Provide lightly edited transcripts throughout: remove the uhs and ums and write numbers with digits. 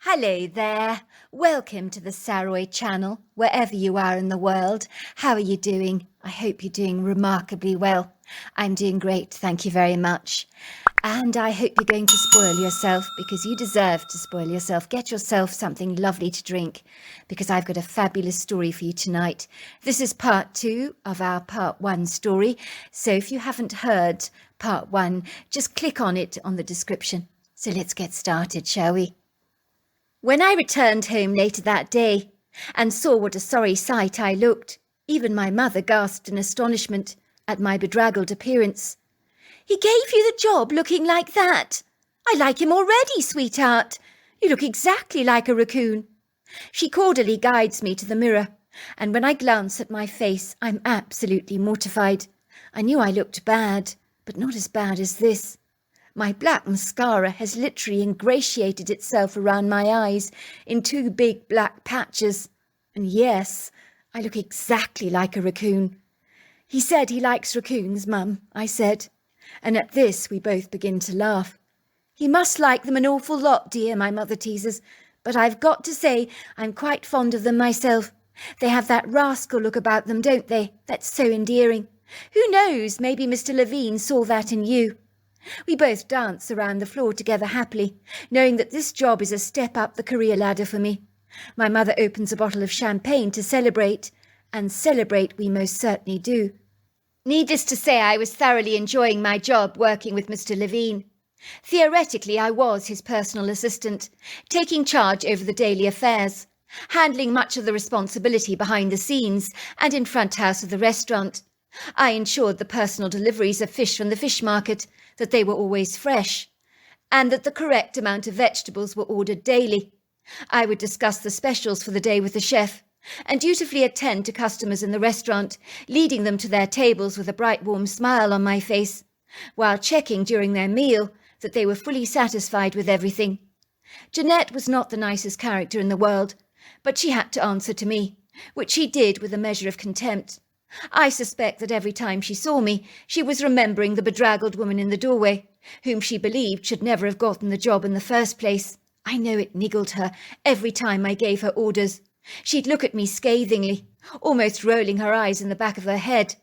Hello there. Welcome to the Saroy channel, wherever you are in the world. How are you doing? I hope you're doing remarkably well. I'm doing great, thank you very much. And I hope you're going to spoil yourself because you deserve to spoil yourself. Get yourself something lovely to drink because I've got a fabulous story for you tonight. This is part 2 of our part 1 story. So if you haven't heard part 1, just click on it on the description. So let's get started, shall we? When I returned home later that day and saw what a sorry sight I looked, even my mother gasped in astonishment at my bedraggled appearance. "He gave you the job looking like that? I like him already, sweetheart. You look exactly like a raccoon." She cordially guides me to the mirror, and when I glance at my face, I'm absolutely mortified. I knew I looked bad, but not as bad as this. My black mascara has literally ingratiated itself around my eyes in 2 big black patches. And yes, I look exactly like a raccoon. "He said he likes raccoons, Mum," I said. And at this we both begin to laugh. "He must like them an awful lot, dear," my mother teases. "But I've got to say I'm quite fond of them myself. They have that rascal look about them, don't they? That's so endearing. Who knows, maybe Mr. Levine saw that in you." We both dance around the floor together happily, knowing that this job is a step up the career ladder for me. My mother opens a bottle of champagne to celebrate, and celebrate we most certainly do. Needless to say, I was thoroughly enjoying my job working with Mr. Levine. Theoretically, I was his personal assistant, taking charge over the daily affairs, handling much of the responsibility behind the scenes and in front house of the restaurant. I ensured the personal deliveries of fish from the fish market, that they were always fresh, and that the correct amount of vegetables were ordered daily. I would discuss the specials for the day with the chef, and dutifully attend to customers in the restaurant, leading them to their tables with a bright warm smile on my face, while checking during their meal that they were fully satisfied with everything. Jeanette was not the nicest character in the world, but she had to answer to me, which she did with a measure of contempt. I suspect that every time she saw me, she was remembering the bedraggled woman in the doorway, whom she believed should never have gotten the job in the first place. I know it niggled her every time I gave her orders. She'd look at me scathingly, almost rolling her eyes in the back of her head,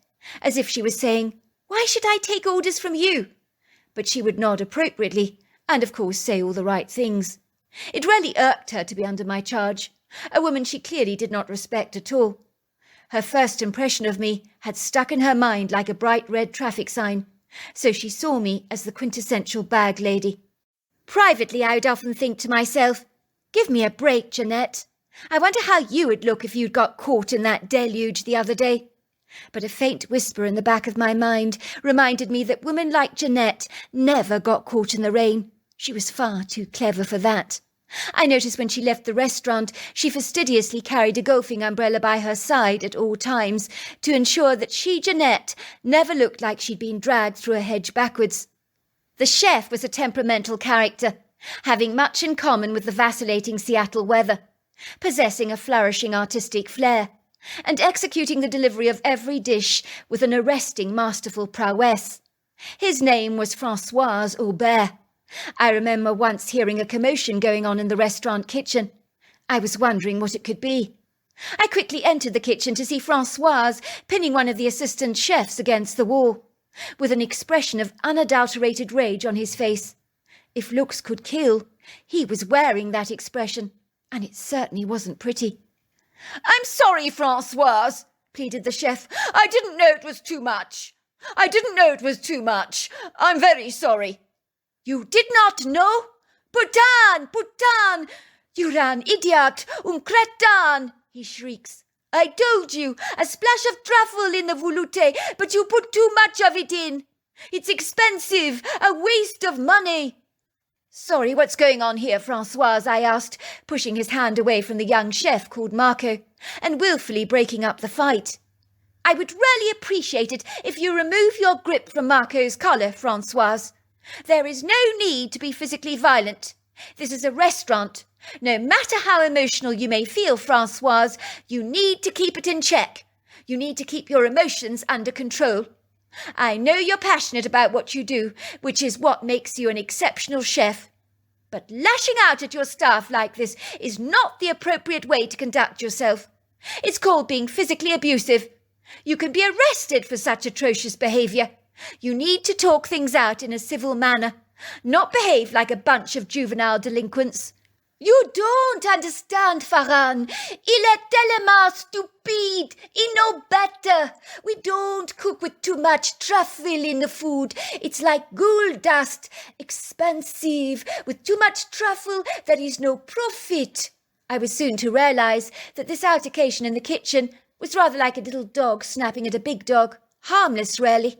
as if she was saying, "Why should I take orders from you?" But she would nod appropriately, and of course say all the right things. It really irked her to be under my charge, a woman she clearly did not respect at all. Her first impression of me had stuck in her mind like a bright red traffic sign, so she saw me as the quintessential bag lady. Privately, I would often think to myself, "Give me a break, Jeanette. I wonder how you would look if you'd got caught in that deluge the other day." But a faint whisper in the back of my mind reminded me that women like Jeanette never got caught in the rain. She was far too clever for that. I noticed when she left the restaurant, she fastidiously carried a golfing umbrella by her side at all times to ensure that she, Jeanette, never looked like she'd been dragged through a hedge backwards. The chef was a temperamental character, having much in common with the vacillating Seattle weather, possessing a flourishing artistic flair, and executing the delivery of every dish with an arresting masterful prowess. His name was François Aubert. I remember once hearing a commotion going on in the restaurant kitchen. I was wondering what it could be. I quickly entered the kitchen to see François pinning one of the assistant chefs against the wall, with an expression of unadulterated rage on his face. If looks could kill, he was wearing that expression, and it certainly wasn't pretty. "I'm sorry, François," pleaded the chef. "I didn't know it was too much. I'm very sorry." "You did not know? Putain! You're an idiot, un crétin," he shrieks. "I told you, a splash of truffle in the velouté, but you put too much of it in. It's expensive, a waste of money." "Sorry, what's going on here, François?" I asked, pushing his hand away from the young chef called Marco, and willfully breaking up the fight. "I would really appreciate it if you remove your grip from Marco's collar, François. There is no need to be physically violent. This is a restaurant. No matter how emotional you may feel, François, you need to keep it in check. You need to keep your emotions under control. I know you're passionate about what you do, which is what makes you an exceptional chef. But lashing out at your staff like this is not the appropriate way to conduct yourself. It's called being physically abusive. You can be arrested for such atrocious behaviour. You need to talk things out in a civil manner, not behave like a bunch of juvenile delinquents. You don't understand, Farhan. Il est tellement stupide. He know better. We don't cook with too much truffle in the food. It's like gold dust, expensive. With too much truffle, there is no profit. I was soon to realise that this altercation in the kitchen was rather like a little dog snapping at a big dog. Harmless, really.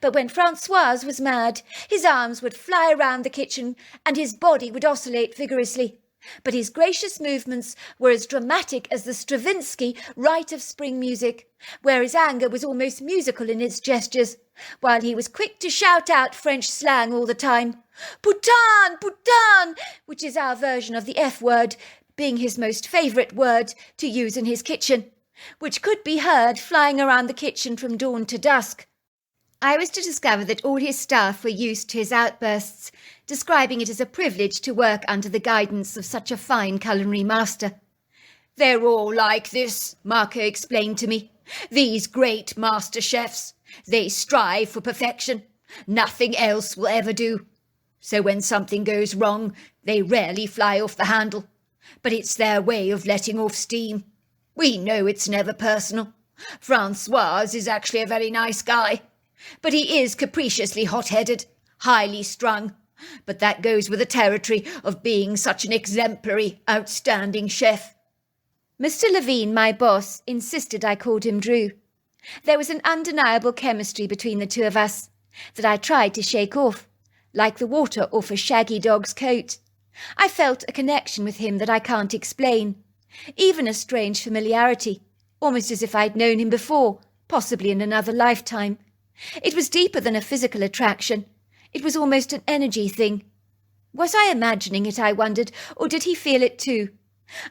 But when Francois was mad, his arms would fly around the kitchen and his body would oscillate vigorously. But his gracious movements were as dramatic as the Stravinsky Rite of Spring music, where his anger was almost musical in its gestures, while he was quick to shout out French slang all the time. Putain, putain, which is our version of the F word, being his most favourite word to use in his kitchen, which could be heard flying around the kitchen from dawn to dusk. I was to discover that all his staff were used to his outbursts, describing it as a privilege to work under the guidance of such a fine culinary master. They're all like this, Marco explained to me. These great master chefs. They strive for perfection. Nothing else will ever do. So when something goes wrong, they rarely fly off the handle. But it's their way of letting off steam. We know it's never personal. Francois is actually a very nice guy. But he is capriciously hot-headed, highly strung. But that goes with the territory of being such an exemplary, outstanding chef. Mr. Levine, my boss, insisted I called him Drew. There was an undeniable chemistry between the two of us that I tried to shake off, like the water off a shaggy dog's coat. I felt a connection with him that I can't explain, even a strange familiarity, almost as if I'd known him before, possibly in another lifetime. It was deeper than a physical attraction. It was almost an energy thing. Was I imagining it, I wondered, or did he feel it too?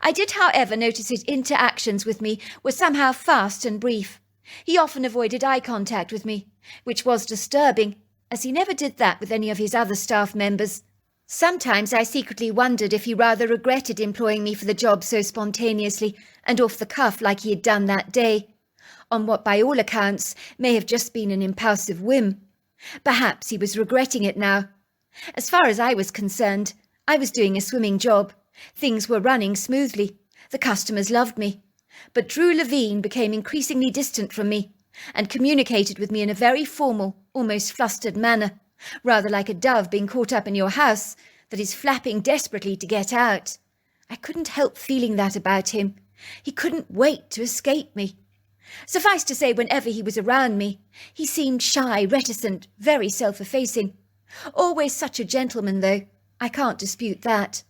I did, however, notice his interactions with me were somehow fast and brief. He often avoided eye contact with me, which was disturbing, as he never did that with any of his other staff members. Sometimes I secretly wondered if he rather regretted employing me for the job so spontaneously and off the cuff like he had done that day, on what by all accounts may have just been an impulsive whim. Perhaps he was regretting it now. As far as I was concerned, I was doing a swimming job. Things were running smoothly. The customers loved me. But Drew Levine became increasingly distant from me and communicated with me in a very formal, almost flustered manner, rather like a dove being caught up in your house that is flapping desperately to get out. I couldn't help feeling that about him. He couldn't wait to escape me. Suffice to say, whenever he was around me, he seemed shy, reticent, very self-effacing. Always such a gentleman, though. I can't dispute that.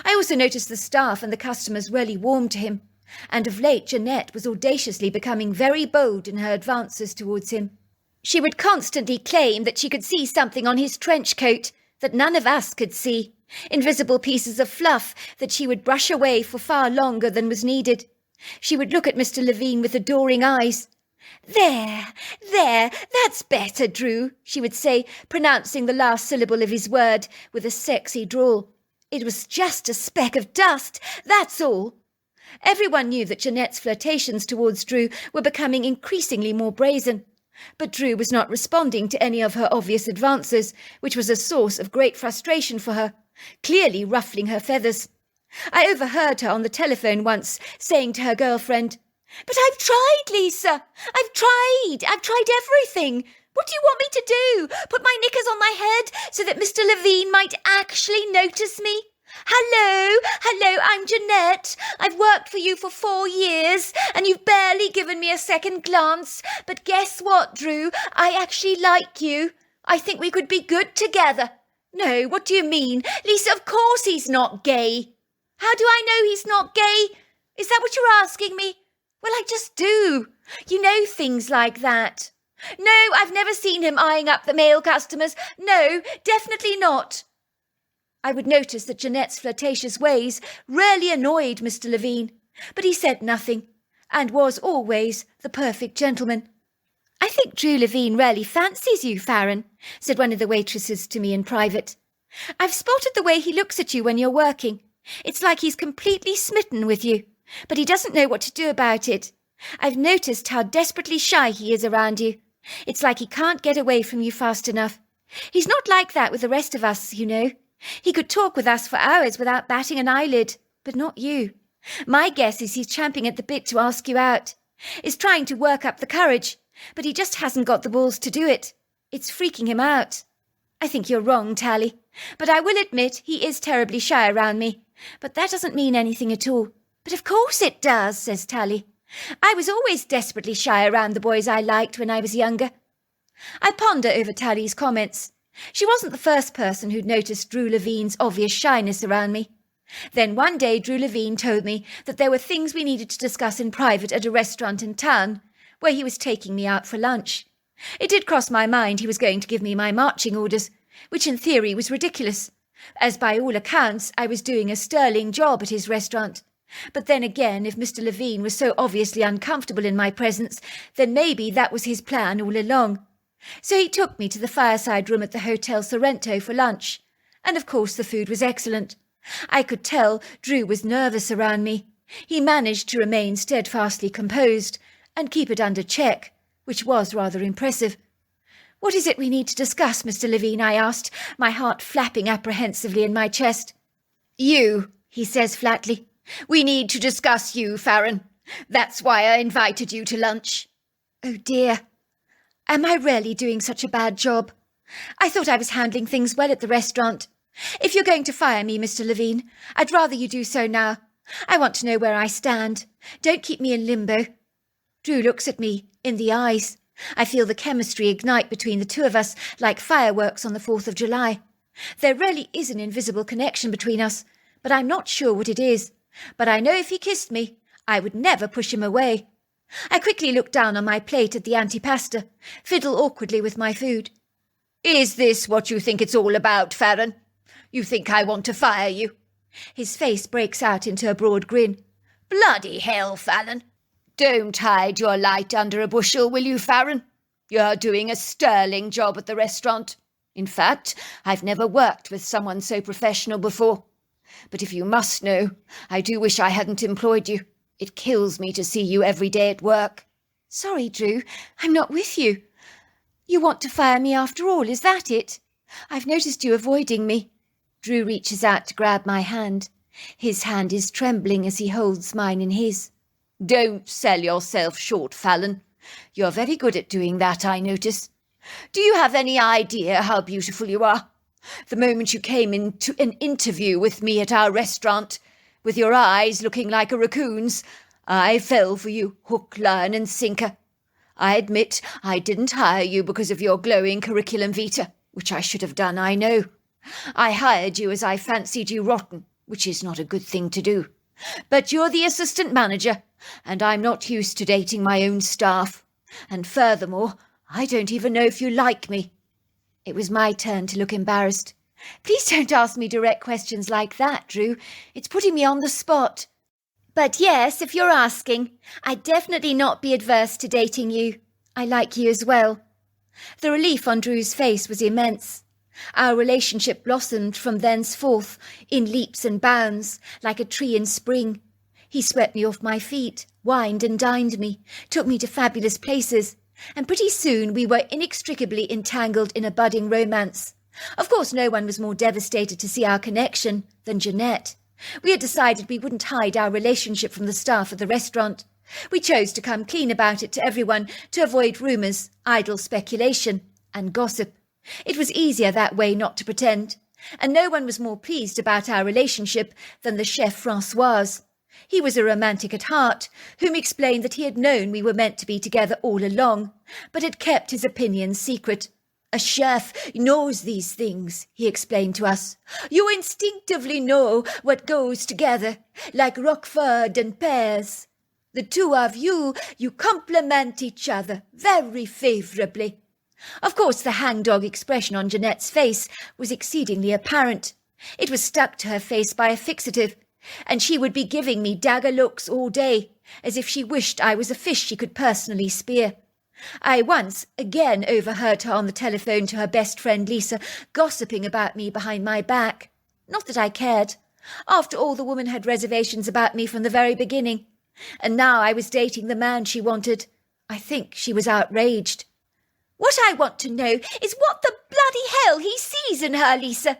I also noticed the staff and the customers really warmed to him, and of late Jeanette was audaciously becoming very bold in her advances towards him. She would constantly claim that she could see something on his trench coat that none of us could see, invisible pieces of fluff that she would brush away for far longer than was needed. She would look at Mr. Levine with adoring eyes. There, that's better, Drew, she would say, pronouncing the last syllable of his word with a sexy drawl. It was just a speck of dust, that's all. Everyone knew that Jeanette's flirtations towards Drew were becoming increasingly more brazen, but Drew was not responding to any of her obvious advances, which was a source of great frustration for her, clearly ruffling her feathers. I overheard her on the telephone once saying to her girlfriend, "But I've tried, Lisa. I've tried everything. What do you want me to do? Put my knickers on my head so that Mr. Levine might actually notice me? Hello, I'm Jeanette. I've worked for you for 4 years and you've barely given me a second glance. But guess what, Drew? I actually like you. I think we could be good together." "No, what do you mean? Lisa, of course he's not gay." "How do I know he's not gay? Is that what you're asking me?" "Well, I just do. You know, things like that." "No, I've never seen him eyeing up the male customers. No, definitely not." I would notice that Jeanette's flirtatious ways rarely annoyed Mr. Levine, but he said nothing, and was always the perfect gentleman. "I think Drew Levine really fancies you, Farron," said one of the waitresses to me in private. I've spotted the way he looks at you when you're working. It's like he's completely smitten with you, but he doesn't know what to do about it. I've noticed how desperately shy he is around you. It's like he can't get away from you fast enough. He's not like that with the rest of us, you know. He could talk with us for hours without batting an eyelid, but not you. My guess is he's champing at the bit to ask you out. Is trying to work up the courage, but he just hasn't got the balls to do it. It's freaking him out. I think you're wrong, Tally, but I will admit he is terribly shy around me. But that doesn't mean anything at all. But of course it does, says Tally. I was always desperately shy around the boys I liked when I was younger. I ponder over Tally's comments. She wasn't the first person who'd noticed Drew Levine's obvious shyness around me. Then one day Drew Levine told me that there were things we needed to discuss in private at a restaurant in town, where he was taking me out for lunch. It did cross my mind he was going to give me my marching orders, which in theory was ridiculous, as by all accounts I was doing a sterling job at his restaurant. But then again, if Mr. Levine was so obviously uncomfortable in my presence, then maybe that was his plan all along. So he took me to the fireside room at the Hotel Sorrento for lunch, and of course the food was excellent. I could tell Drew was nervous around me. He managed to remain steadfastly composed and keep it under check, which was rather impressive. "What is it we need to discuss, Mr. Levine?" I asked, my heart flapping apprehensively in my chest. "You," he says flatly. "We need to discuss you, Farron. That's why I invited you to lunch." Oh dear. Am I really doing such a bad job? I thought I was handling things well at the restaurant. If you're going to fire me, Mr. Levine, I'd rather you do so now. I want to know where I stand. Don't keep me in limbo. Drew looks at me, in the eyes. I feel the chemistry ignite between the two of us like fireworks on the 4th of July. There really is an invisible connection between us, but I'm not sure what it is. But I know if he kissed me, I would never push him away. I quickly look down on my plate at the antipasta, fiddle awkwardly with my food. "Is this what you think it's all about, Farron? You think I want to fire you?" His face breaks out into a broad grin. "Bloody hell, Farron. Don't hide your light under a bushel, will you, Farron? You're doing a sterling job at the restaurant. In fact, I've never worked with someone so professional before. But if you must know, I do wish I hadn't employed you. It kills me to see you every day at work." "Sorry, Drew, I'm not with you. You want to fire me after all, is that it? I've noticed you avoiding me." Drew reaches out to grab my hand. His hand is trembling as he holds mine in his. "Don't sell yourself short, Fallon. You're very good at doing that, I notice. Do you have any idea how beautiful you are? The moment you came into an interview with me at our restaurant, with your eyes looking like a raccoon's, I fell for you hook, line and sinker. I admit I didn't hire you because of your glowing curriculum vitae, which I should have done, I know. I hired you as I fancied you rotten, which is not a good thing to do. But you're the assistant manager, and I'm not used to dating my own staff. And furthermore, I don't even know if you like me." It was my turn to look embarrassed. "Please don't ask me direct questions like that, Drew. It's putting me on the spot." "But yes, if you're asking, I'd definitely not be adverse to dating you. I like you as well." The relief on Drew's face was immense. Our relationship blossomed from thenceforth in leaps and bounds, like a tree in spring. He swept me off my feet, wined and dined me, took me to fabulous places, and pretty soon we were inextricably entangled in a budding romance. Of course, no one was more devastated to see our connection than Jeanette. We had decided we wouldn't hide our relationship from the staff at the restaurant. We chose to come clean about it to everyone to avoid rumours, idle speculation, and gossip. It was easier that way not to pretend, and no one was more pleased about our relationship than the chef François. He was a romantic at heart, whom explained that he had known we were meant to be together all along, but had kept his opinions secret. "A chef knows these things," he explained to us. "You instinctively know what goes together, like Roquefort and pears. The two of you complement each other very favourably." Of course, the hangdog expression on Jeanette's face was exceedingly apparent. It was stuck to her face by a fixative, and she would be giving me dagger looks all day, as if she wished I was a fish she could personally spear. I once again overheard her on the telephone to her best friend Lisa gossiping about me behind my back. Not that I cared. After all, the woman had reservations about me from the very beginning. And now I was dating the man she wanted. I think she was outraged. What I want to know is what the bloody hell he sees in her, Lisa.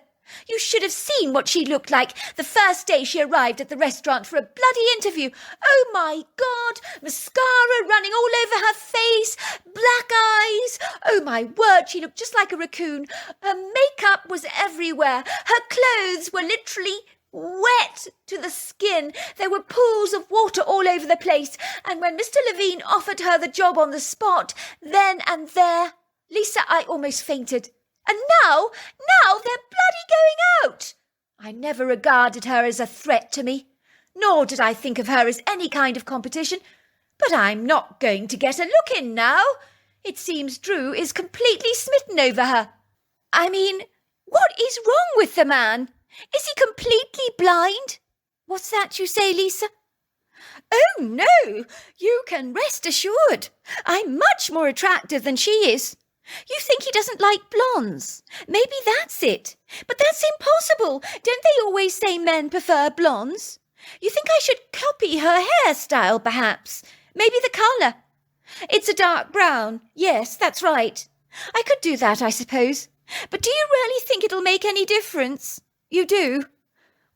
You should have seen what she looked like the first day she arrived at the restaurant for a bloody interview. Oh, my God, mascara running all over her face, black eyes. Oh, my word, she looked just like a raccoon. Her makeup was everywhere. Her clothes were literally wet to the skin. There were pools of water all over the place. And when Mr. Levine offered her the job on the spot, then and there, Lisa, I almost fainted. And now they're bloody going out. I never regarded her as a threat to me, nor did I think of her as any kind of competition. But I'm not going to get a look in now. It seems Drew is completely smitten over her. I mean, what is wrong with the man? Is he completely blind? What's that you say, Lisa? Oh, no, you can rest assured. I'm much more attractive than she is. You think he doesn't like blondes? Maybe that's it. But that's impossible. Don't they always say men prefer blondes? You think I should copy her hairstyle, perhaps? Maybe the colour. It's a dark brown. Yes, that's right. I could do that, I suppose. But do you really think it'll make any difference? You do?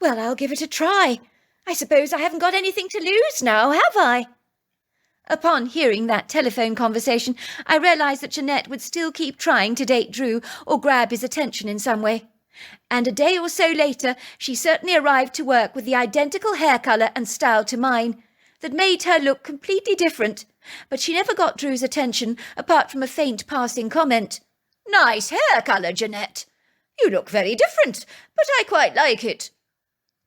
Well, I'll give it a try. I suppose I haven't got anything to lose now, have I? Upon hearing that telephone conversation, I realised that Jeanette would still keep trying to date Drew or grab his attention in some way. And a day or so later, she certainly arrived to work with the identical hair colour and style to mine that made her look completely different, but she never got Drew's attention apart from a faint passing comment. "Nice hair colour, Jeanette. You look very different, but I quite like it."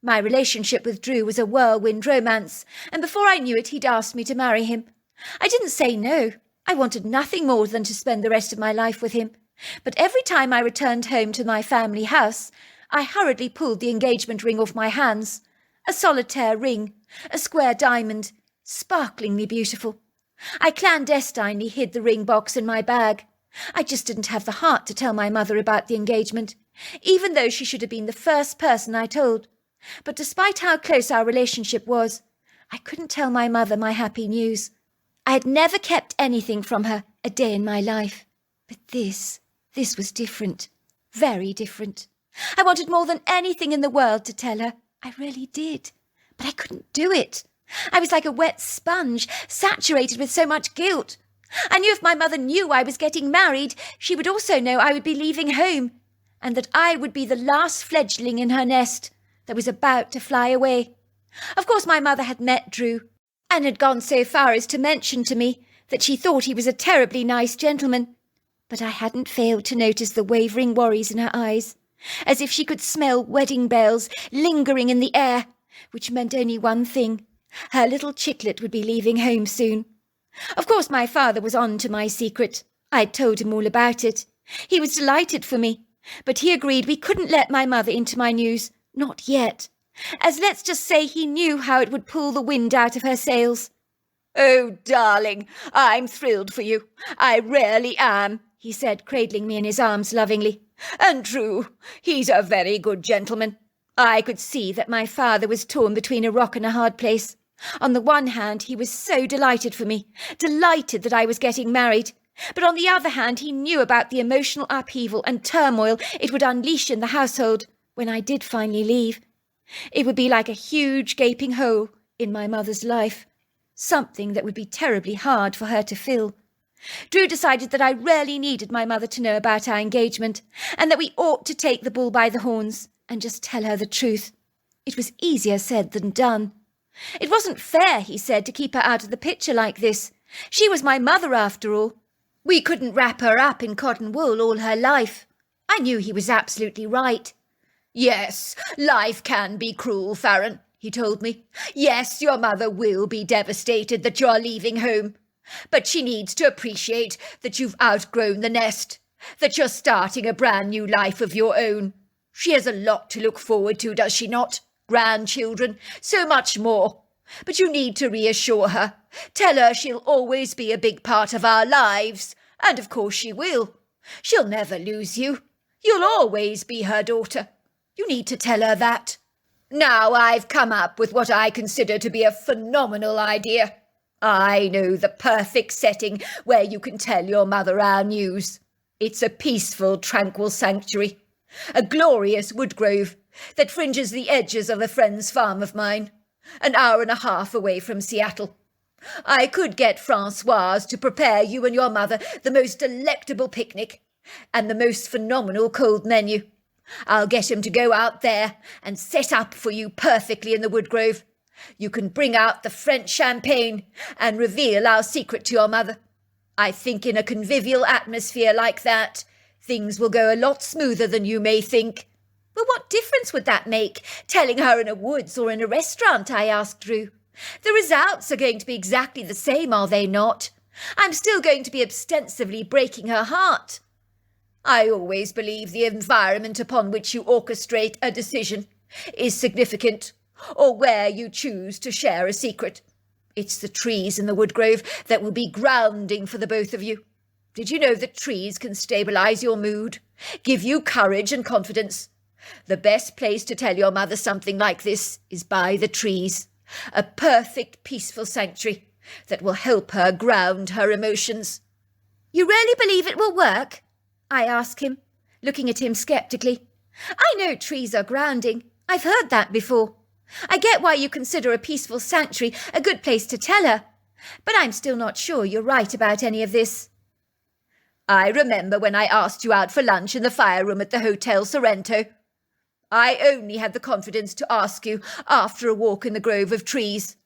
My relationship with Drew was a whirlwind romance, and before I knew it, he'd asked me to marry him. I didn't say no. I wanted nothing more than to spend the rest of my life with him. But every time I returned home to my family house, I hurriedly pulled the engagement ring off my hands. A solitaire ring, a square diamond, sparklingly beautiful. I clandestinely hid the ring box in my bag. I just didn't have the heart to tell my mother about the engagement, even though she should have been the first person I told. But despite how close our relationship was, I couldn't tell my mother my happy news. I had never kept anything from her a day in my life. But this was different, very different. I wanted more than anything in the world to tell her. I really did. But I couldn't do it. I was like a wet sponge, saturated with so much guilt. I knew if my mother knew I was getting married, she would also know I would be leaving home, and that I would be the last fledgling in her nest that was about to fly away. Of course, my mother had met Drew, and had gone so far as to mention to me that she thought he was a terribly nice gentleman. But I hadn't failed to notice the wavering worries in her eyes, as if she could smell wedding bells lingering in the air, which meant only one thing. Her little chicklet would be leaving home soon. Of course, my father was on to my secret. I'd told him all about it. He was delighted for me, but he agreed we couldn't let my mother into my news. Not yet, as let's just say he knew how it would pull the wind out of her sails. "Oh, darling, I'm thrilled for you. I really am," he said, cradling me in his arms lovingly. "And Drew, he's a very good gentleman." I could see that my father was torn between a rock and a hard place. On the one hand, he was so delighted for me, delighted that I was getting married. But on the other hand, he knew about the emotional upheaval and turmoil it would unleash in the household when I did finally leave. It would be like a huge gaping hole in my mother's life, something that would be terribly hard for her to fill. Drew decided that I really needed my mother to know about our engagement, and that we ought to take the bull by the horns and just tell her the truth. It was easier said than done. It wasn't fair, he said, to keep her out of the picture like this. She was my mother, after all. We couldn't wrap her up in cotton wool all her life. I knew he was absolutely right. "Yes, life can be cruel, Farron," he told me. "Yes, your mother will be devastated that you're leaving home. But she needs to appreciate that you've outgrown the nest, that you're starting a brand new life of your own. She has a lot to look forward to, does she not? Grandchildren, so much more. But you need to reassure her. Tell her she'll always be a big part of our lives. And of course she will. She'll never lose you. You'll always be her daughter. You need to tell her that. Now I've come up with what I consider to be a phenomenal idea. I know the perfect setting where you can tell your mother our news. It's a peaceful, tranquil sanctuary. A glorious wood grove that fringes the edges of a friend's farm of mine. An hour and a half away from Seattle. I could get Francoise to prepare you and your mother the most delectable picnic and the most phenomenal cold menu. I'll get him to go out there and set up for you perfectly in the wood grove. You can bring out the French champagne and reveal our secret to your mother. I think in a convivial atmosphere like that, things will go a lot smoother than you may think. Well, what difference would that make, telling her in a woods or in a restaurant? I asked Drew. The results are going to be exactly the same, are they not? I'm still going to be ostensibly breaking her heart. I always believe the environment upon which you orchestrate a decision is significant, or where you choose to share a secret. It's the trees in the wood grove that will be grounding for the both of you. Did you know that trees can stabilize your mood, give you courage and confidence? The best place to tell your mother something like this is by the trees, a perfect peaceful sanctuary that will help her ground her emotions. You really believe it will work? I asked him, looking at him sceptically. I know trees are grounding. I've heard that before. I get why you consider a peaceful sanctuary a good place to tell her, but I'm still not sure you're right about any of this. I remember when I asked you out for lunch in the fire room at the Hotel Sorrento. I only had the confidence to ask you after a walk in the grove of trees.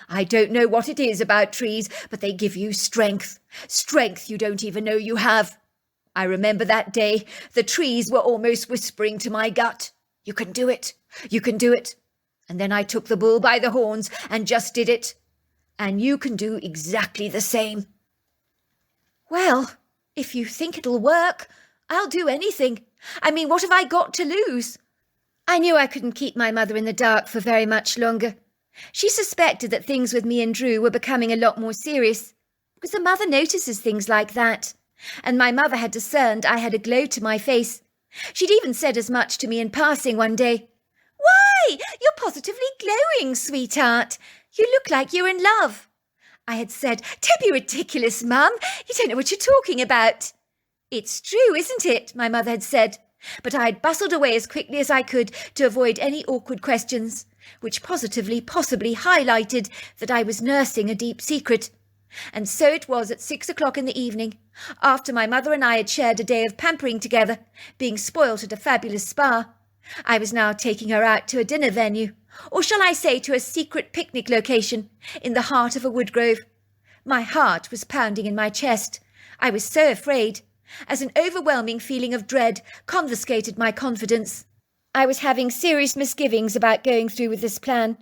I don't know what it is about trees, but they give you strength. Strength you don't even know you have. I remember that day, the trees were almost whispering to my gut, "You can do it. You can do it." And then I took the bull by the horns and just did it. And you can do exactly the same. Well, if you think it'll work, I'll do anything. I mean, what have I got to lose? I knew I couldn't keep my mother in the dark for very much longer. She suspected that things with me and Drew were becoming a lot more serious, because a mother notices things like that. And my mother had discerned I had a glow to my face. She'd even said as much to me in passing one day. "Why, you're positively glowing, sweetheart. You look like you're in love." I had said, "Don't be ridiculous, Mum. You don't know what you're talking about." "It's true, isn't it?" my mother had said. But I had bustled away as quickly as I could to avoid any awkward questions, which possibly highlighted that I was nursing a deep secret. And so it was at 6 o'clock in the evening, after my mother and I had shared a day of pampering together, being spoilt at a fabulous spa. I was now taking her out to a dinner venue, or shall I say to a secret picnic location in the heart of a wood grove. My heart was pounding in my chest. I was so afraid, as an overwhelming feeling of dread confiscated my confidence. I was having serious misgivings about going through with this plan.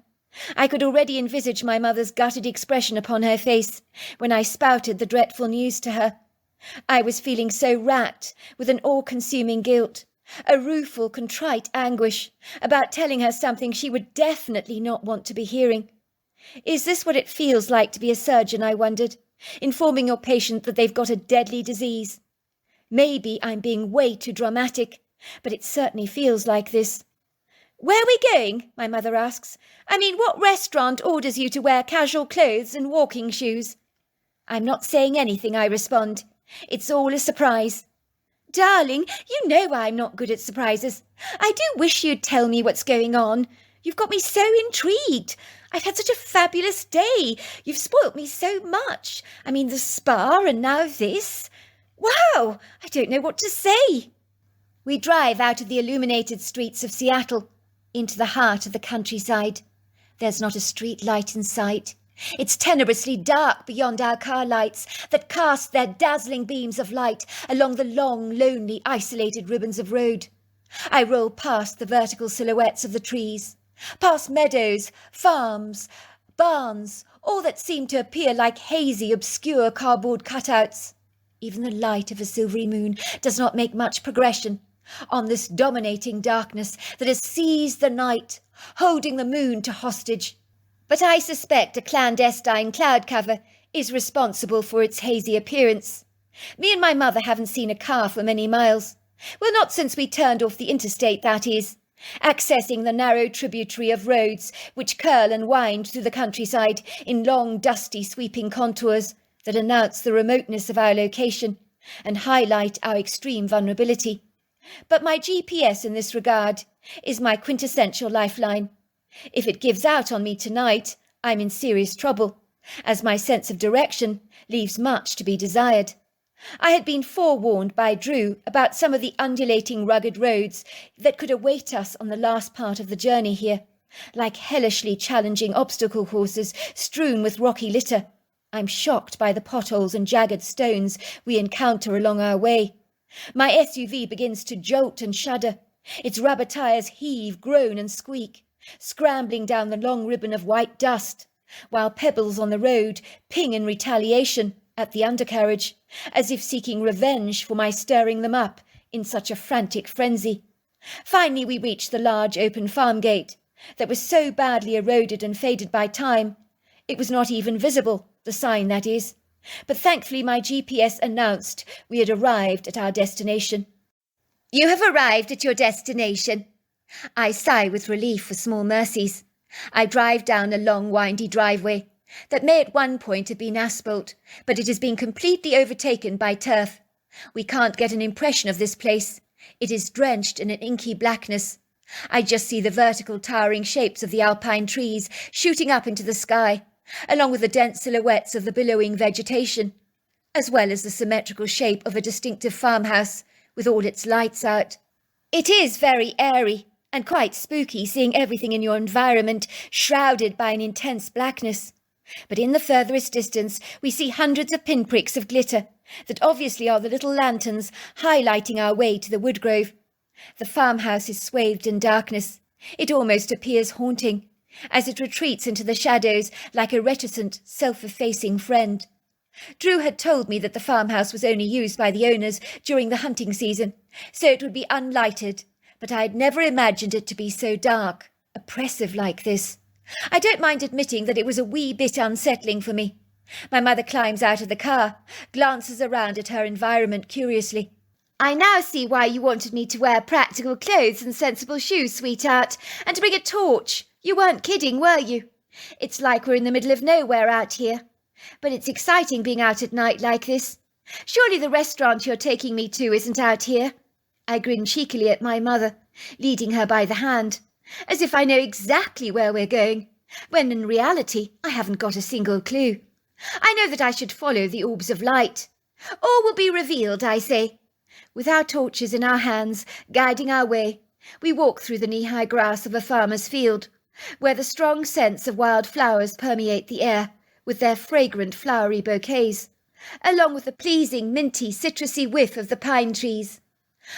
I could already envisage my mother's gutted expression upon her face when I spouted the dreadful news to her. I was feeling so racked with an all-consuming guilt, a rueful, contrite anguish about telling her something she would definitely not want to be hearing. Is this what it feels like to be a surgeon, I wondered, informing your patient that they've got a deadly disease? Maybe I'm being way too dramatic, but it certainly feels like this. "Where are we going?" my mother asks. "I mean, what restaurant orders you to wear casual clothes and walking shoes?" "I'm not saying anything," I respond. "It's all a surprise." "Darling, you know I'm not good at surprises. I do wish you'd tell me what's going on. You've got me so intrigued. I've had such a fabulous day. You've spoilt me so much. I mean, the spa and now this. Wow, I don't know what to say." We drive out of the illuminated streets of Seattle into the heart of the countryside. There's not a street light in sight. It's tenebrously dark beyond our car lights that cast their dazzling beams of light along the long, lonely, isolated ribbons of road. I roll past the vertical silhouettes of the trees, past meadows, farms, barns, all that seem to appear like hazy, obscure cardboard cutouts. Even the light of a silvery moon does not make much progression on this dominating darkness that has seized the night, holding the moon to hostage. but I suspect a clandestine cloud cover is responsible for its hazy appearance. Me and my mother haven't seen a car for many miles. Well, not since we turned off the interstate, that is, accessing the narrow tributary of roads which curl and wind through the countryside in long, dusty, sweeping contours that announce the remoteness of our location and highlight our extreme vulnerability. But my GPS in this regard is my quintessential lifeline. If it gives out on me tonight, I'm in serious trouble, as my sense of direction leaves much to be desired. I had been forewarned by Drew about some of the undulating rugged roads that could await us on the last part of the journey here, like hellishly challenging obstacle courses strewn with rocky litter. I'm shocked by the potholes and jagged stones we encounter along our way. My SUV begins to jolt and shudder. Its rubber tires heave, groan and squeak, scrambling down the long ribbon of white dust, while pebbles on the road ping in retaliation at the undercarriage, as if seeking revenge for my stirring them up in such a frantic frenzy. Finally we reached the large open farm gate that was so badly eroded and faded by time, it was not even visible, the sign that is. But thankfully my GPS announced we had arrived at our destination. You have arrived at your destination. I sigh with relief for small mercies. I drive down a long, windy driveway that may at one point have been asphalt, but it has been completely overtaken by turf. We can't get an impression of this place. It is drenched in an inky blackness. I just see the vertical towering shapes of the alpine trees shooting up into the sky, along with the dense silhouettes of the billowing vegetation, as well as the symmetrical shape of a distinctive farmhouse with all its lights out. It is very airy and quite spooky seeing everything in your environment shrouded by an intense blackness. But in the furthest distance we see hundreds of pinpricks of glitter that obviously are the little lanterns highlighting our way to the woodgrove. The farmhouse is swathed in darkness. It almost appears haunting, as it retreats into the shadows like a reticent, self-effacing friend. Drew had told me that the farmhouse was only used by the owners during the hunting season, so it would be unlighted, but I had never imagined it to be so dark, oppressive like this. I don't mind admitting that it was a wee bit unsettling for me. My mother climbs out of the car, glances around at her environment curiously. I now see why you wanted me to wear practical clothes and sensible shoes, sweetheart, and to bring a torch. You weren't kidding, were you? It's like we're in the middle of nowhere out here. But it's exciting being out at night like this. Surely the restaurant you're taking me to isn't out here? I grin cheekily at my mother, leading her by the hand, as if I know exactly where we're going, when in reality I haven't got a single clue. I know that I should follow the orbs of light. All will be revealed, I say. With our torches in our hands, guiding our way, we walk through the knee-high grass of a farmer's field, where the strong scents of wild flowers permeate the air with their fragrant flowery bouquets, along with the pleasing, minty, citrusy whiff of the pine trees.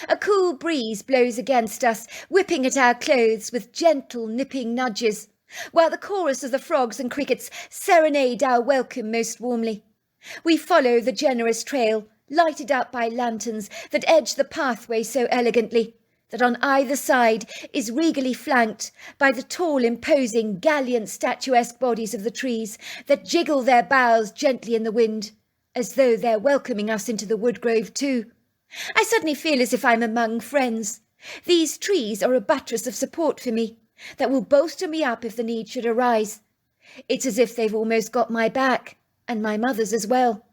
A cool breeze blows against us, whipping at our clothes with gentle, nipping nudges, while the chorus of the frogs and crickets serenade our welcome most warmly. We follow the generous trail, lighted up by lanterns that edge the pathway so elegantly that on either side is regally flanked by the tall, imposing, gallant, statuesque bodies of the trees that jiggle their boughs gently in the wind, as though they're welcoming us into the woodgrove too. I suddenly feel as if I'm among friends. These trees are a buttress of support for me that will bolster me up if the need should arise. It's as if they've almost got my back, and my mother's as well.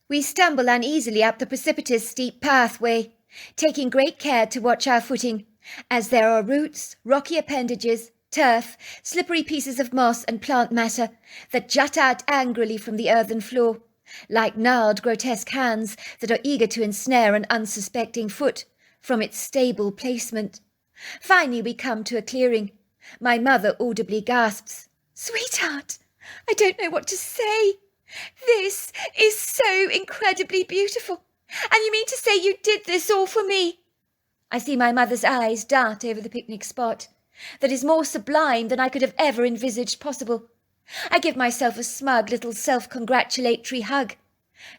We stumble uneasily up the precipitous steep pathway, taking great care to watch our footing, as there are roots, rocky appendages, turf, slippery pieces of moss and plant matter that jut out angrily from the earthen floor, like gnarled, grotesque hands that are eager to ensnare an unsuspecting foot from its stable placement. Finally we come to a clearing. My mother audibly gasps, "Sweetheart, I don't know what to say. This is so incredibly beautiful. And you mean to say you did this all for me?" I see my mother's eyes dart over the picnic spot that is more sublime than I could have ever envisaged possible. I give myself a smug little self-congratulatory hug.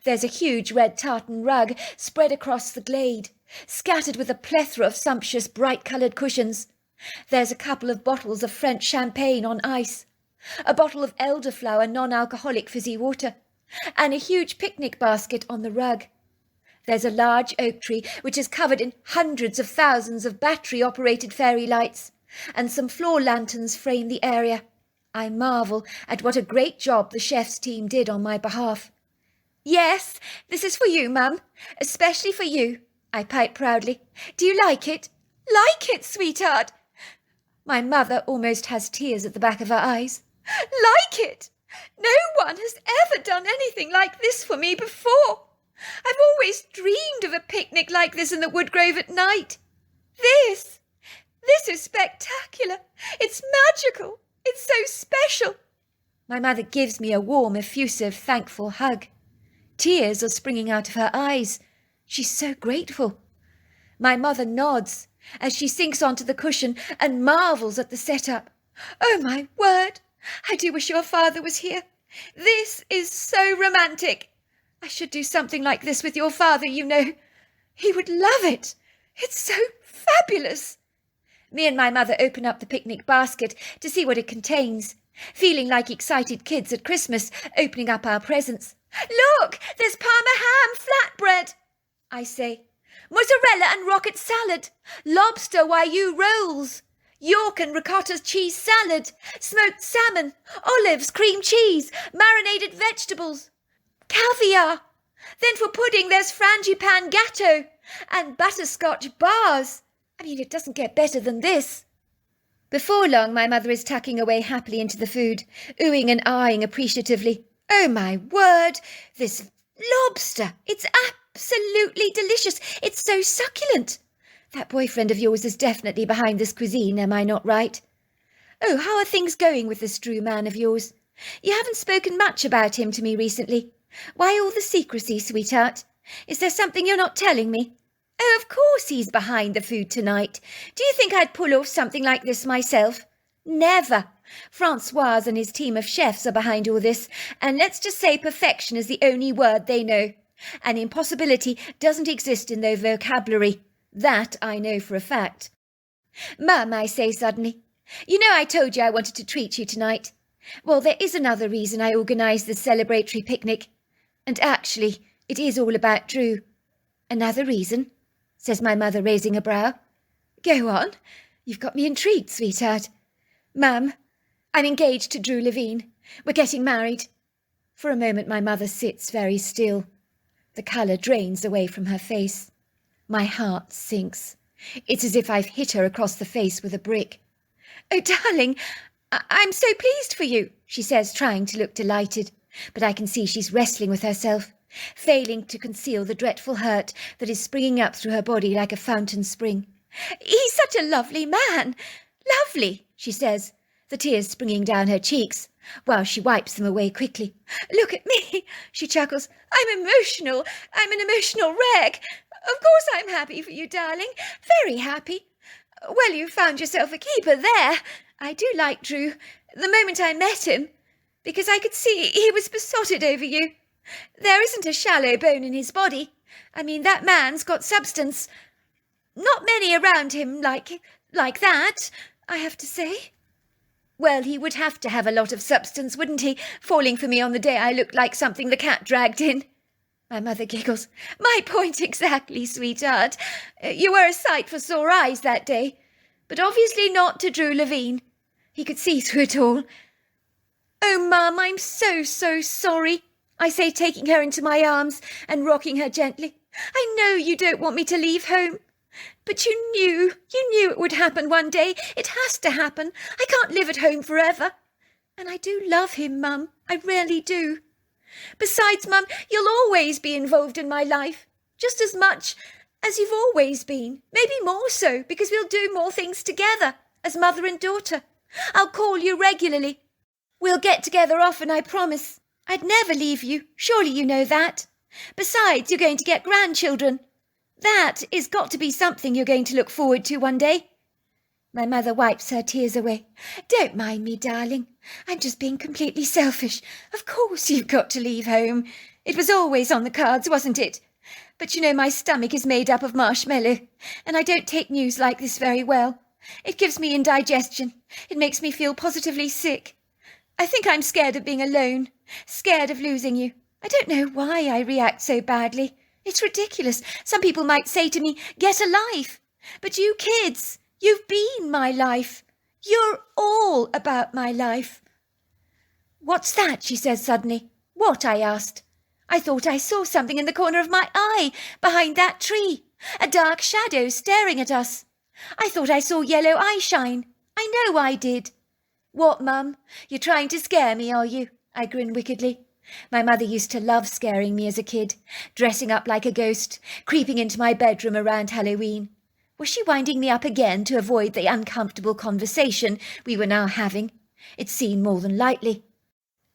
There's a huge red tartan rug spread across the glade, scattered with a plethora of sumptuous bright-coloured cushions. There's a couple of bottles of French champagne on ice, a bottle of elderflower non-alcoholic fizzy water, and a huge picnic basket on the rug. There's a large oak tree which is covered in hundreds of thousands of battery-operated fairy lights, and some floor lanterns frame the area. I marvel at what a great job the chef's team did on my behalf. "Yes, this is for you, Mum, especially for you," I pipe proudly. "Do you like it?" "Like it, sweetheart!" My mother almost has tears at the back of her eyes. "Like it! No one has ever done anything like this for me before. I've always dreamed of a picnic like this in the woodgrove at night. This is spectacular. It's magical. It's so special." My mother gives me a warm, effusive, thankful hug. Tears are springing out of her eyes. She's so grateful. My mother nods as she sinks onto the cushion and marvels at the setup. "Oh, my word! I do wish your father was here. This is so romantic. I should do something like this with your father, you know. He would love it. It's so fabulous." Me and my mother open up the picnic basket to see what it contains, feeling like excited kids at Christmas opening up our presents. "Look, there's Parma ham flatbread," I say. "Mozzarella and rocket salad, lobster Wagyu rolls, York and ricotta cheese salad, smoked salmon, olives, cream cheese, marinated vegetables, caviar. Then for pudding there's frangipan gatto and butterscotch bars. I mean, it doesn't get better than this." Before long, my mother is tucking away happily into the food, oohing and eyeing appreciatively. "Oh, my word, this lobster, it's absolutely delicious. It's so succulent. That boyfriend of yours is definitely behind this cuisine, am I not right? Oh, how are things going with this Drew man of yours? You haven't spoken much about him to me recently. Why all the secrecy, sweetheart? Is there something you're not telling me? Oh, of course he's behind the food tonight. Do you think I'd pull off something like this myself? Never. Francois and his team of chefs are behind all this, and let's just say perfection is the only word they know. An impossibility doesn't exist in their vocabulary. That I know for a fact. Mum, I say suddenly, you know I told you I wanted to treat you tonight. Well, there is another reason I organised this celebratory picnic. And actually, it is all about Drew. Another reason? Says my mother, raising a brow. Go on. You've got me intrigued, sweetheart. Mum, I'm engaged to Drew Levine. We're getting married. For a moment my mother sits very still. The colour drains away from her face. My heart sinks. It's as if I've hit her across the face with a brick. Oh, darling, I'm so pleased for you, she says, trying to look delighted. But I can see she's wrestling with herself, failing to conceal the dreadful hurt that is springing up through her body like a fountain spring. He's such a lovely man. Lovely, she says, the tears springing down her cheeks, while she wipes them away quickly. Look at me, she chuckles. I'm emotional. I'm an emotional wreck. Of course I'm happy for you, darling. Very happy. Well, you found yourself a keeper there. I do like Drew. The moment I met him, because I could see he was besotted over you. There isn't a shallow bone in his body. I mean, that man's got substance. Not many around him like that, I have to say. Well, he would have to have a lot of substance, wouldn't he, falling for me on the day I looked like something the cat dragged in? My mother giggles. My point exactly, sweetheart. You were a sight for sore eyes that day, but obviously not to Drew Levine. He could see through it all. Oh, Mum, I'm so sorry, I say, taking her into my arms and rocking her gently. I know you don't want me to leave home. But you knew it would happen one day. It has to happen. I can't live at home forever. And I do love him, Mum. I really do. Besides, Mum, you'll always be involved in my life, just as much as you've always been. Maybe more so, because we'll do more things together, as mother and daughter. I'll call you regularly. We'll get together often, I promise. I'd never leave you. Surely you know that. Besides, you're going to get grandchildren. That is got to be something you're going to look forward to one day. My mother wipes her tears away. Don't mind me, darling. I'm just being completely selfish. Of course you've got to leave home. It was always on the cards, wasn't it? But you know my stomach is made up of marshmallow, and I don't take news like this very well. It gives me indigestion. It makes me feel positively sick. I think I'm scared of being alone, scared of losing you. I don't know why I react so badly. It's ridiculous. Some people might say to me, get a life. But you kids, you've been my life. You're all about my life. What's that? She says suddenly. What? I asked. I thought I saw something in the corner of my eye, behind that tree. A dark shadow staring at us. I thought I saw yellow eye shine. I know I did. What, Mum? You're trying to scare me, are you? I grinned wickedly. My mother used to love scaring me as a kid, dressing up like a ghost, creeping into my bedroom around Halloween. Was she winding me up again to avoid the uncomfortable conversation we were now having? It seemed more than likely.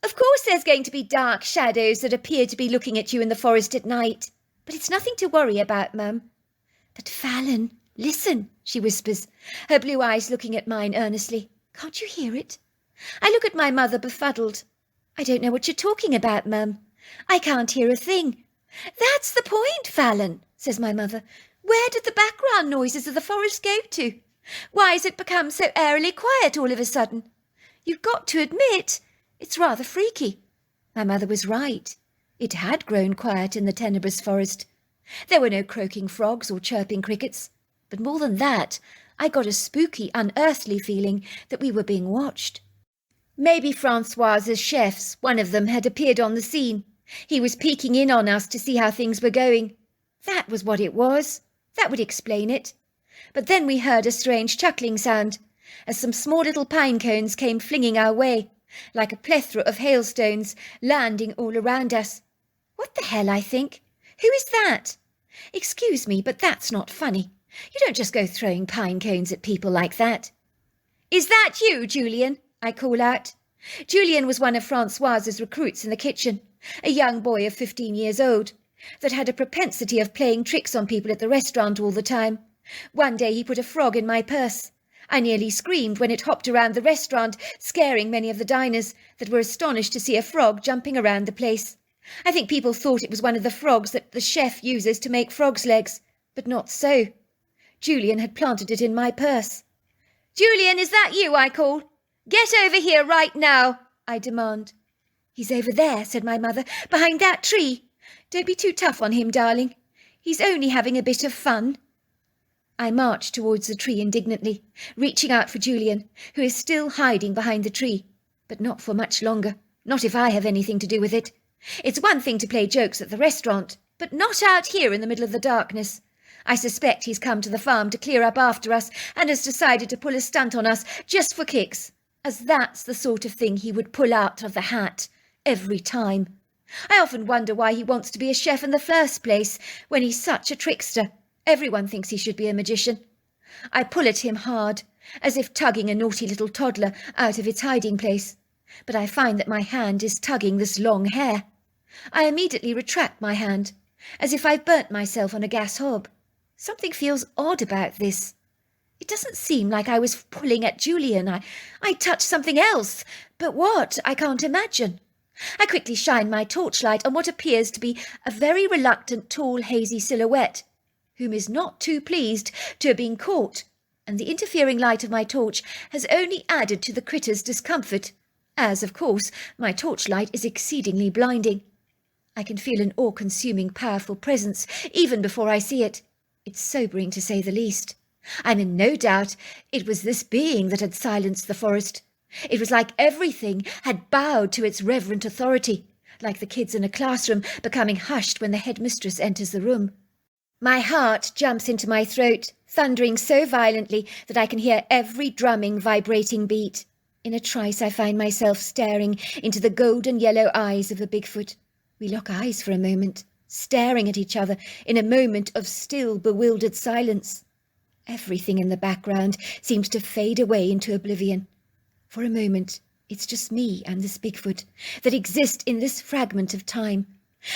Of course there's going to be dark shadows that appear to be looking at you in the forest at night. But it's nothing to worry about, Mum. But Fallon, listen, she whispers, her blue eyes looking at mine earnestly. Can't you hear it? I look at my mother befuddled. I don't know what you're talking about, Mum. I can't hear a thing. That's the point, Fallon, says my mother. Where did the background noises of the forest go to? Why has it become so airily quiet all of a sudden? You've got to admit, it's rather freaky. My mother was right. It had grown quiet in the tenebrous forest. There were no croaking frogs or chirping crickets. But more than that, I got a spooky, unearthly feeling that we were being watched. Maybe Francoise's chefs, one of them, had appeared on the scene. He was peeking in on us to see how things were going. That was what it was. That would explain it. But then we heard a strange chuckling sound, as some small little pine cones came flinging our way, like a plethora of hailstones, landing all around us. What the hell, I think? Who is that? Excuse me, but that's not funny. You don't just go throwing pine cones at people like that. Is that you, Julian? I call out. Julian was one of Francoise's recruits in the kitchen, a young boy of 15 years old, that had a propensity of playing tricks on people at the restaurant all the time. One day he put a frog in my purse. I nearly screamed when it hopped around the restaurant, scaring many of the diners that were astonished to see a frog jumping around the place. I think people thought it was one of the frogs that the chef uses to make frog's legs, but not so. Julian had planted it in my purse. Julian, is that you? I call. Get over here right now, I demand. He's over there, said my mother, behind that tree. Don't be too tough on him, darling. He's only having a bit of fun. I march towards the tree indignantly, reaching out for Julian, who is still hiding behind the tree. But not for much longer, not if I have anything to do with it. It's one thing to play jokes at the restaurant, but not out here in the middle of the darkness. I suspect he's come to the farm to clear up after us and has decided to pull a stunt on us just for kicks, as that's the sort of thing he would pull out of the hat every time. I often wonder why he wants to be a chef in the first place when he's such a trickster. Everyone thinks he should be a magician. I pull at him hard, as if tugging a naughty little toddler out of its hiding place, but I find that my hand is tugging this long hair. I immediately retract my hand, as if I've burnt myself on a gas hob. Something feels odd about this. It doesn't seem like I was pulling at Julian. I touched something else, but what, I can't imagine. I quickly shine my torchlight on what appears to be a very reluctant, tall, hazy silhouette, whom is not too pleased to have been caught, and the interfering light of my torch has only added to the critter's discomfort, as, of course, my torchlight is exceedingly blinding. I can feel an awe-consuming, powerful presence even before I see it. It's sobering, to say the least. I'm in no doubt it was this being that had silenced the forest. It was like everything had bowed to its reverent authority, like the kids in a classroom becoming hushed when the headmistress enters the room. My heart jumps into my throat, thundering so violently that I can hear every drumming, vibrating beat. In a trice I find myself staring into the golden yellow eyes of the Bigfoot. We lock eyes for a moment, staring at each other in a moment of still, bewildered silence. Everything in the background seems to fade away into oblivion. For a moment, it's just me and this Bigfoot that exist in this fragment of time.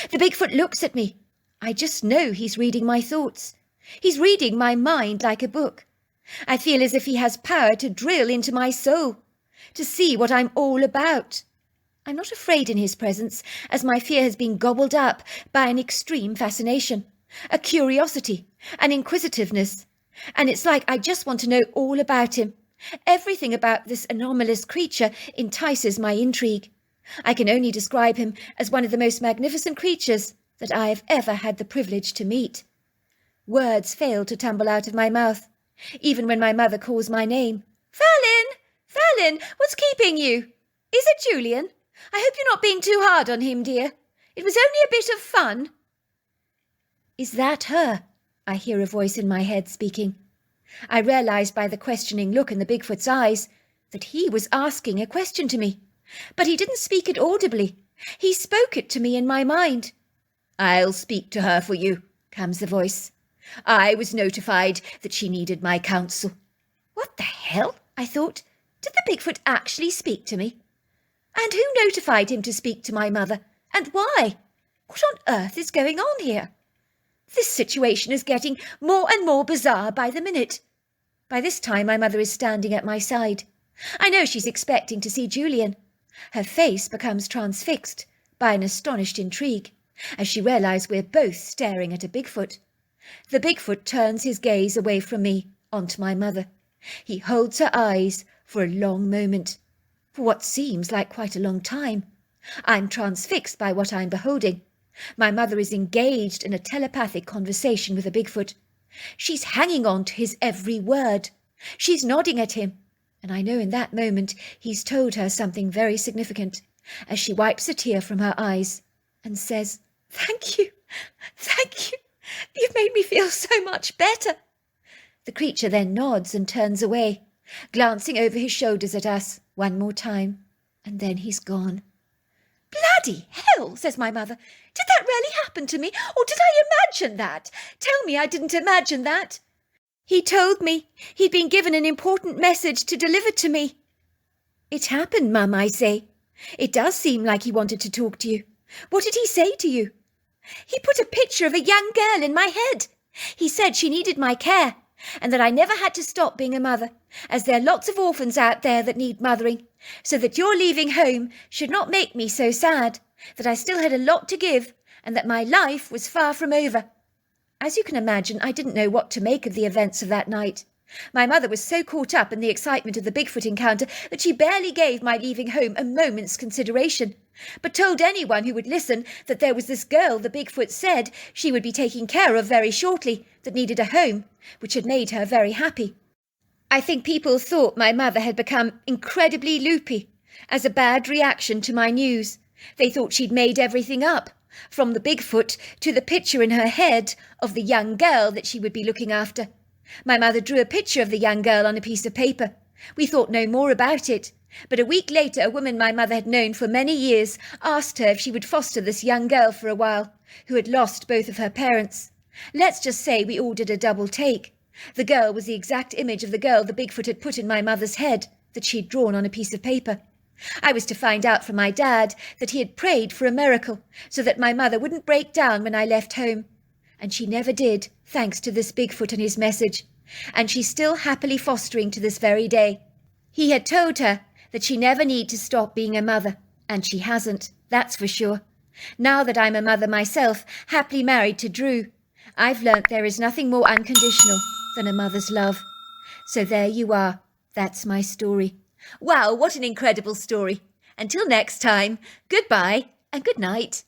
The Bigfoot looks at me. I just know he's reading my thoughts. He's reading my mind like a book. I feel as if he has power to drill into my soul, to see what I'm all about. I'm not afraid in his presence, as my fear has been gobbled up by an extreme fascination, a curiosity, an inquisitiveness, and it's like I just want to know all about him, Everything about this anomalous creature entices my intrigue. I can only describe him as one of the most magnificent creatures that I have ever had the privilege to meet. Words fail to tumble out of my mouth, even when my mother calls my name. Fallon! Fallon! What's keeping you? Is it Julian? I hope you're not being too hard on him, dear. It was only a bit of fun. Is that her? I hear a voice in my head speaking. I realised by the questioning look in the Bigfoot's eyes that he was asking a question to me, but he didn't speak it audibly. He spoke it to me in my mind. I'll speak to her for you, comes the voice. I was notified that she needed my counsel. What the hell? I thought. Did the Bigfoot actually speak to me? And who notified him to speak to my mother? And why? What on earth is going on here? This situation is getting more and more bizarre by the minute. By this time my mother is standing at my side. I know she's expecting to see Julian. Her face becomes transfixed by an astonished intrigue as she realises we're both staring at a Bigfoot. The Bigfoot turns his gaze away from me onto my mother. He holds her eyes for a long moment, for what seems like quite a long time. I'm transfixed by what I'm beholding. My mother is engaged in a telepathic conversation with a Bigfoot. She's hanging on to his every word. She's nodding at him, and I know in that moment he's told her something very significant, as she wipes a tear from her eyes and says, "Thank you, thank you. You've made me feel so much better." The creature then nods and turns away, glancing over his shoulders at us one more time, and then he's gone. "Bloody hell," says my mother. "Did that really happen to me, or did I imagine that? Tell me I didn't imagine that." "He told me he'd been given an important message to deliver to me." "It happened, Mum," I say. "It does seem like he wanted to talk to you. What did he say to you?" "He put a picture of a young girl in my head. He said she needed my care, and that I never had to stop being a mother, as there are lots of orphans out there that need mothering, so that your leaving home should not make me so sad, that I still had a lot to give, and that my life was far from over." As you can imagine, I didn't know what to make of the events of that night. My mother was so caught up in the excitement of the Bigfoot encounter that she barely gave my leaving home a moment's consideration, but told anyone who would listen that there was this girl the Bigfoot said she would be taking care of very shortly that needed a home, which had made her very happy. I think people thought my mother had become incredibly loopy as a bad reaction to my news. They thought she'd made everything up, from the Bigfoot to the picture in her head of the young girl that she would be looking after. My mother drew a picture of the young girl on a piece of paper. We thought no more about it, but a week later a woman my mother had known for many years asked her if she would foster this young girl for a while, who had lost both of her parents. Let's just say we all did a double take. The girl was the exact image of the girl the Bigfoot had put in my mother's head, that she'd drawn on a piece of paper. I was to find out from my dad that he had prayed for a miracle, so that my mother wouldn't break down when I left home. And she never did, thanks to this Bigfoot and his message. And she's still happily fostering to this very day. He had told her that she never need to stop being a mother, and she hasn't, that's for sure. Now that I'm a mother myself, happily married to Drew, I've learnt there is nothing more unconditional than a mother's love. So there you are. That's my story. Wow, what an incredible story. Until next time, goodbye and good night.